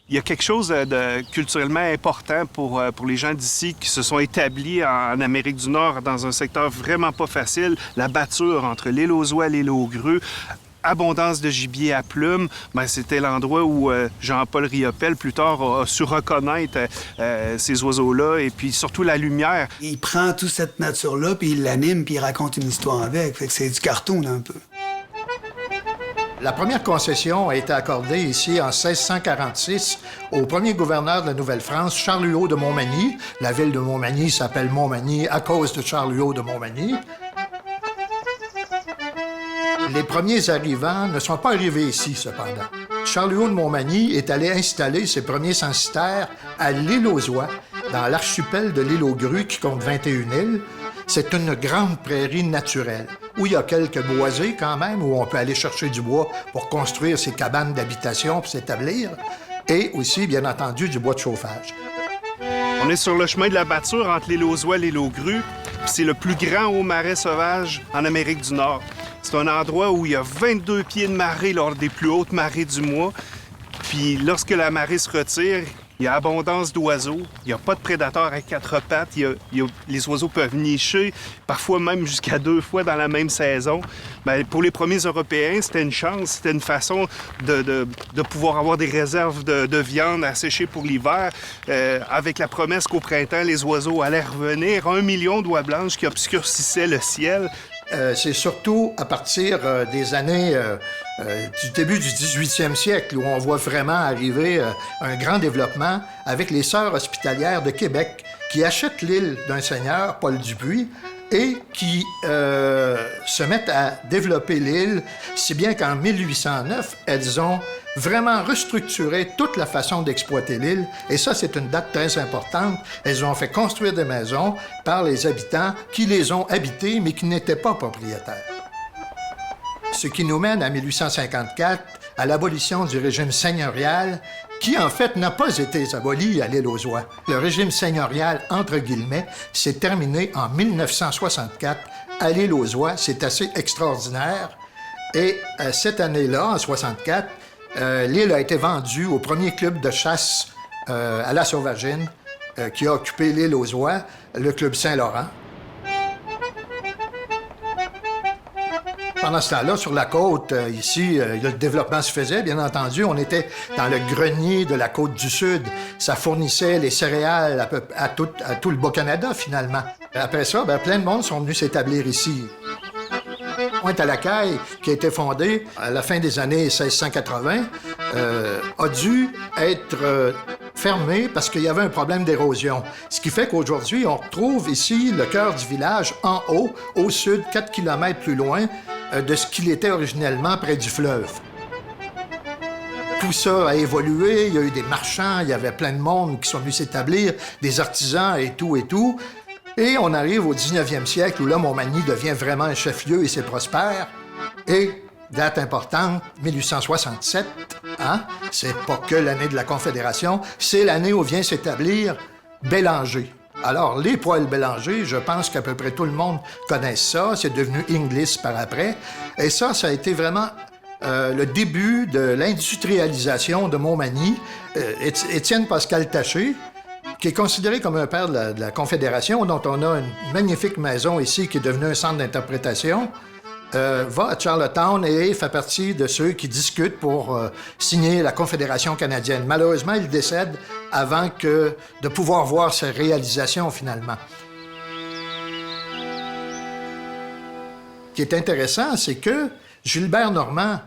Il y a quelque chose de culturellement important pour les gens d'ici qui se sont établis en Amérique du Nord dans un secteur vraiment pas facile. La batture entre l'île aux Oies et l'île aux Grues, abondance de gibier à plumes, ben, c'était l'endroit où Jean-Paul Riopelle, plus tard, a su reconnaître ces oiseaux-là et puis surtout la lumière. Il prend toute cette nature-là, puis il l'anime, puis il raconte une histoire avec. Fait que c'est du cartoon, un peu. La première concession a été accordée ici en 1646 au premier gouverneur de la Nouvelle-France, Charles-Huot de Montmagny. La ville de Montmagny s'appelle Montmagny à cause de Charles-Huot de Montmagny. Les premiers arrivants ne sont pas arrivés ici, cependant. Charles-Huot de Montmagny est allé installer ses premiers censitaires à l'île aux Oies, dans l'archipel de l'île aux Grues, qui compte 21 îles. C'est une grande prairie naturelle, où il y a quelques boisés quand même, où on peut aller chercher du bois pour construire ses cabanes d'habitation pour s'établir, et aussi, bien entendu, du bois de chauffage. On est sur le chemin de la batture entre l'île aux Oies et l'île aux Grues. C'est le plus grand haut marais sauvage en Amérique du Nord. C'est un endroit où il y a 22 pieds de marée lors des plus hautes marées du mois. Puis lorsque la marée se retire, il y a abondance d'oiseaux. Il n'y a pas de prédateurs à quatre pattes. Les oiseaux peuvent nicher, parfois même jusqu'à 2 fois dans la même saison. Bien, pour les premiers Européens, c'était une chance, c'était une façon de pouvoir avoir des réserves de viande à sécher pour l'hiver, avec la promesse qu'au printemps, les oiseaux allaient revenir. 1 million d'oies blanches qui obscurcissaient le ciel. C'est surtout à partir des années du début du 18e siècle où on voit vraiment arriver un grand développement avec les Sœurs hospitalières de Québec qui achètent l'île d'un seigneur, Paul Dupuis, et qui se mettent à développer l'île, si bien qu'en 1809, elles ont vraiment restructuré toute la façon d'exploiter l'île. Et ça, c'est une date très importante. Elles ont fait construire des maisons par les habitants qui les ont habitées, mais qui n'étaient pas propriétaires. Ce qui nous mène à 1854, à l'abolition du régime seigneurial, qui, en fait, n'a pas été aboli à l'île aux Oies. Le régime seigneurial, entre guillemets, s'est terminé en 1964 à l'île aux Oies. C'est assez extraordinaire. Et cette année-là, en 64, l'île a été vendue au premier club de chasse à la Sauvagine qui a occupé l'île aux Oies, le club Saint-Laurent. Pendant ce temps-là, sur la côte, ici, le développement se faisait, bien entendu. On était dans le grenier de la côte du Sud. Ça fournissait les céréales à tout le Bas-Canada, finalement. Après ça, plein de monde sont venus s'établir ici. Pointe-à-la-Caille, qui a été fondée à la fin des années 1680, a dû être fermée parce qu'il y avait un problème d'érosion. Ce qui fait qu'aujourd'hui, on retrouve ici le cœur du village en haut, au sud, 4 km plus loin de ce qu'il était originellement près du fleuve. Tout ça a évolué, il y a eu des marchands, il y avait plein de monde qui sont venus s'établir, des artisans et tout et tout. Et on arrive au 19e siècle où là, Montmagny devient vraiment un chef-lieu et c'est prospère. Et, date importante, 1867, hein? C'est pas que l'année de la Confédération, c'est l'année où vient s'établir Bélanger. Alors, les poêles Bélanger, je pense qu'à peu près tout le monde connaît ça. C'est devenu Inglis par après. Et ça a été vraiment le début de l'industrialisation de Montmagny. Étienne Pascal Taché, qui est considéré comme un père de la Confédération, dont on a une magnifique maison ici qui est devenue un centre d'interprétation, va à Charlottetown et fait partie de ceux qui discutent pour signer la Confédération canadienne. Malheureusement, il décède avant de pouvoir voir ses réalisations, finalement. Ce qui est intéressant, c'est que Gilbert Normand,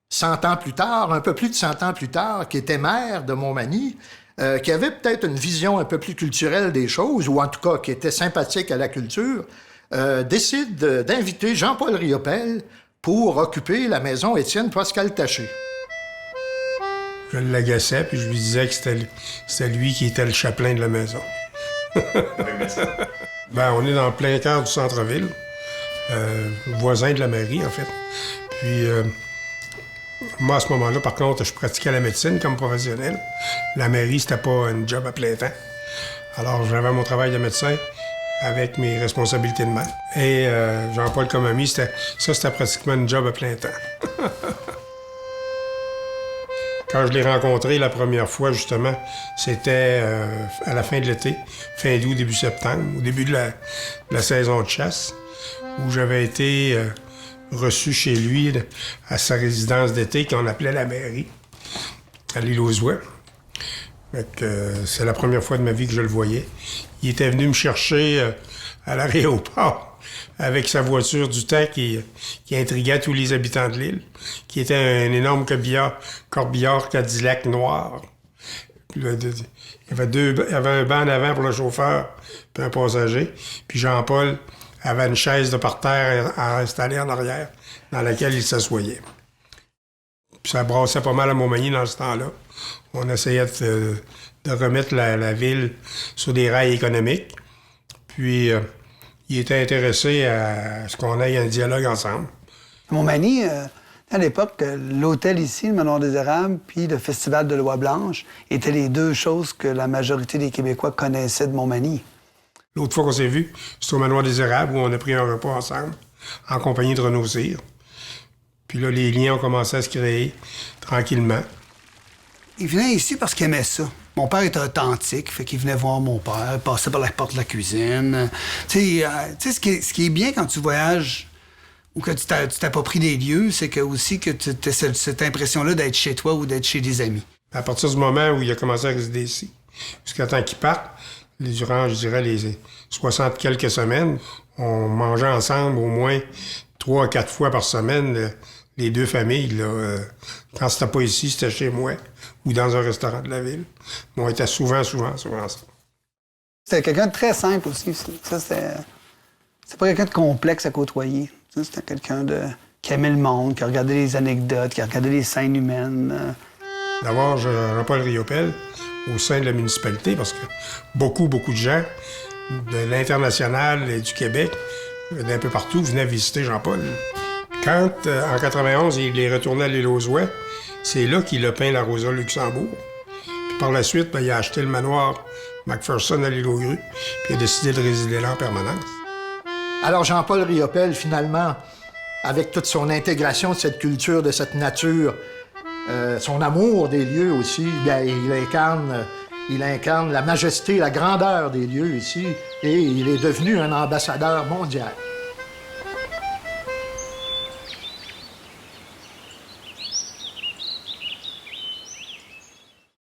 100 ans plus tard, un peu plus de 100 ans plus tard, qui était maire de Montmagny, qui avait peut-être une vision un peu plus culturelle des choses, ou en tout cas qui était sympathique à la culture, décide d'inviter Jean-Paul Riopelle pour occuper la maison Étienne Pascal Taché. Je l'agaçais, puis je lui disais que c'était lui qui était le chapelain de la maison. On est dans plein cœur du centre-ville, voisin de la mairie, en fait. Puis, moi, à ce moment-là, par contre, je pratiquais la médecine comme professionnel. La mairie, c'était pas un job à plein temps. Alors, j'avais mon travail de médecin avec mes responsabilités de main. Et Jean-Paul comme ami, c'était pratiquement un job à plein temps. Quand je l'ai rencontré la première fois, justement, c'était à la fin de l'été, fin d'août, début septembre, au début de la saison de chasse, où j'avais été reçu chez lui à sa résidence d'été qu'on appelait la mairie, à l'île aux Oies. C'est la première fois de ma vie que je le voyais. Il était venu me chercher à l'aéroport avec sa voiture du temps qui intriguait tous les habitants de l'île, qui était un énorme corbillard Cadillac noir. Il y avait un banc en avant pour le chauffeur puis un passager. Puis Jean-Paul avait une chaise de parterre installée en arrière dans laquelle il s'assoyait. Puis ça brassait pas mal à Montmagny dans ce temps-là. On essayait de remettre la ville sur des rails économiques. Puis il était intéressé à ce qu'on ait un dialogue ensemble. À Montmagny, à l'époque, l'hôtel ici, le Manoir des Érables, puis le Festival de l'Oie Blanche étaient les deux choses que la majorité des Québécois connaissaient de Montmagny. L'autre fois qu'on s'est vu, c'était au Manoir des Érables où on a pris un repas ensemble, en compagnie de Renaud Cyr. Puis là, les liens ont commencé à se créer tranquillement. Il venait ici parce qu'il aimait ça. Mon père était authentique, fait qu'il venait voir mon père, il passait par la porte de la cuisine. Tu sais, ce qui est bien quand tu voyages ou que tu t'appropries des lieux, c'est que aussi que tu as cette impression-là d'être chez toi ou d'être chez des amis. À partir du moment où il a commencé à résider ici, jusqu'à temps qu'il parte, durant, je dirais, les 60 quelques semaines, on mangeait ensemble au moins 3 à 4 fois par semaine, les deux familles. Là, quand c'était pas ici, c'était chez moi ou dans un restaurant de la ville. Mais on était souvent ensemble. C'était quelqu'un de très simple aussi. Ça, c'est pas quelqu'un de complexe à côtoyer. C'était quelqu'un qui aimait le monde, qui regardait les anecdotes, qui regardait les scènes humaines. D'abord, Jean-Paul Riopel, au sein de la municipalité, parce que beaucoup de gens de l'international et du Québec, d'un peu partout, venaient visiter Jean-Paul. Quand, en 91, il est retourné à l'île aux Oies, c'est là qu'il a peint la Rosa Luxembourg. Puis par la suite, il a acheté le manoir McPherson à l'île aux Grues, puis il a décidé de résider là en permanence. Alors Jean-Paul Riopel, finalement, avec toute son intégration de cette culture, de cette nature, son amour des lieux aussi, bien, il incarne la majesté, la grandeur des lieux ici, et il est devenu un ambassadeur mondial.